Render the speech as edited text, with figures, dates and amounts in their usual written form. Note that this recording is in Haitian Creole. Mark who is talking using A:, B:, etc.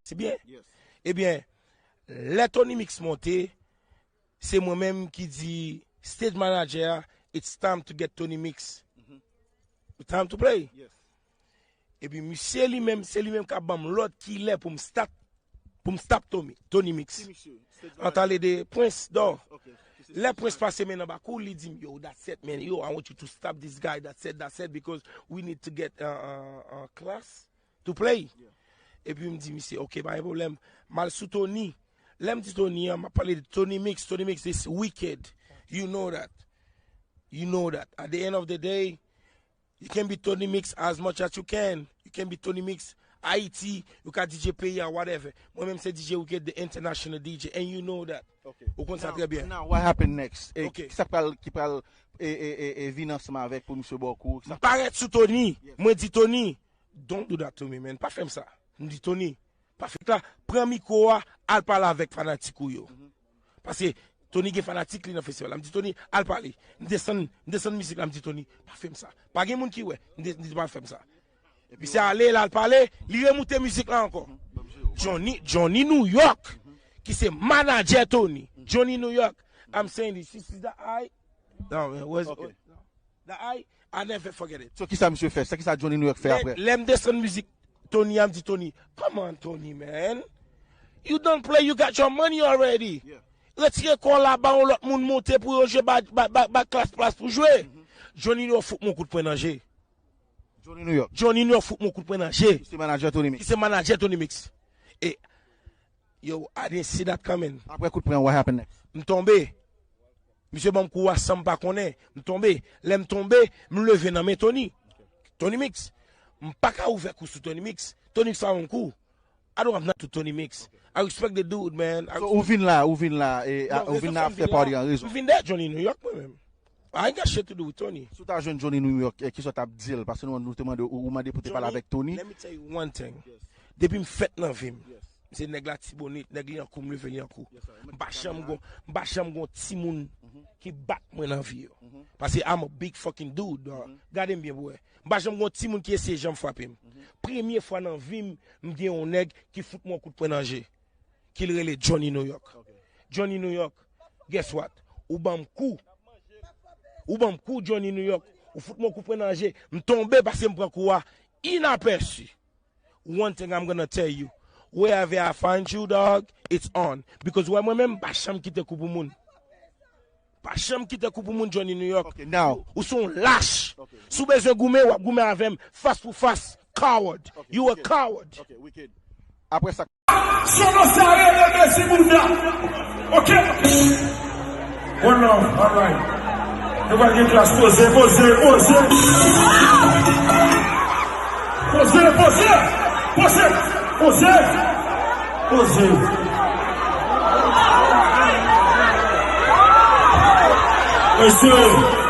A: C'est bien? Yes. Eh bien, les Tony Mix monté, c'est moi-même qui dis, stage manager, it's time to get Tony Mix. It's time to play. Yes. Et puis, monsieur lui-même, c'est lui-même qui a bam l'autre qui est pour me stop Tony Mix. Entendez des Prince d'or. Les Prince passé maintenant, il dit, yo, that's it, man. Yo, I want you to stop this guy. That's it, because we need to get a class to play. Yeah. Et puis, il me dit, monsieur, ok, pas de problème. Mal sous Tony. L'aime dit Tony, m'a parlé de Tony Mix. Tony Mix is wicked. You know that. You know that. At the end of the day, you can be Tony Mix as much as you can. You can be Tony Mix Haiti, you can DJ Pay or whatever. Moi-même, c'est DJ Wicked, the international DJ, and you know that. Okay. Vous comprenez très bien.
B: Now, what happened next?
A: Okay.
B: Qui parle venir ensemble avec pour M. Boku?
A: Paraît sous Tony. Moi, dis Tony, don't do that to me, man. Pas faire ça. Je dis Tony, pas faire ça. Prends micro, al parler avec fanatique ou yo. Parce que Tony est fanatique dans le festival. Je dis Tony, al parler. Je descends musique, je dis Tony, pas faire ça. Pas de monde qui ouais, je dis pas faire ça. Et puis c'est aller là, parler, il remonte musique là encore. Johnny New York, qui c'est manager Tony. Johnny New York. I'm saying this. This is the eye. No, man, where's okay. The eye? I never forget it.
B: So, qui ça, monsieur fait? C'est qui ça, Johnny New York fait après?
A: L'aime descendre musique. Tony, I'm dit Tony. Come on, Tony, man. You don't play, you got your money already. Yeah. Let's get call là-bas, on l'autre monde monter pour jouer, classe place pour jouer. Johnny New York fout mon coup de poing dans G.
B: Johnny New York.
A: Johnny New York fout mon coup de poing dans G.
B: C'est manager Tony Mix.
A: C'est manager Tony Mix. Et, yo, I didn't see that coming.
B: Après coup de poing, what happened next?
A: M'tombé. Monsieur Bamkoua, ça m'pas connaît. M'tombé. L'aime tomber, m'lever dans mes Tony. Tony Mix. M'pas qu'à ouvrir coup sur Tony Mix. Tony Mix a un coup. I don't have nothing to Tony Mix. I respect the dude, man.
B: So, ou vin là, et ou vin là faire party en raison.
A: Ou vin there, Johnny New York, moi-même. I ain't got shit to do with Tony.
B: Si tu as jeune Johnny New York, qui soit deal, parce que nous demandons ou m'a député parler avec Tony.
A: Let me tell you one thing. Depuis me fait dans vim. C'est nèg la tibonite, nèg li en kou me lever en kou. M'bacham gon ti moun qui bat moi dans vie. Parce que I'm a big fucking dude. Gardez bien boy. M'bacham gon ti moun qui essaie j'aime frapper. Première fois dans vie, m'gen un nèg qui fout mon coup de poing dans G. Qui relè Johnny New York. Johnny New York. Guess what? Ou bam coup. Ou bam coup Johnny New York. Ou fout mon coup de poing dans G. M'tombe parce que m'prend coup inaperçu. One thing I'm gonna tell you. Wherever I find you, dog, it's on. Because when moi-même, Bacham quitte coup pour moun. Bacham quitte coup pour moun, Johnny New York.
B: Okay, now.
A: Ou son lâche. Sous besoin goumé, ou goumé avec face pour face. Coward. Okay, you wicked. A coward.
B: Okay, wicked. Après ça.
C: Okay. One love, all right. Everybody get class. Pose. Monsieur.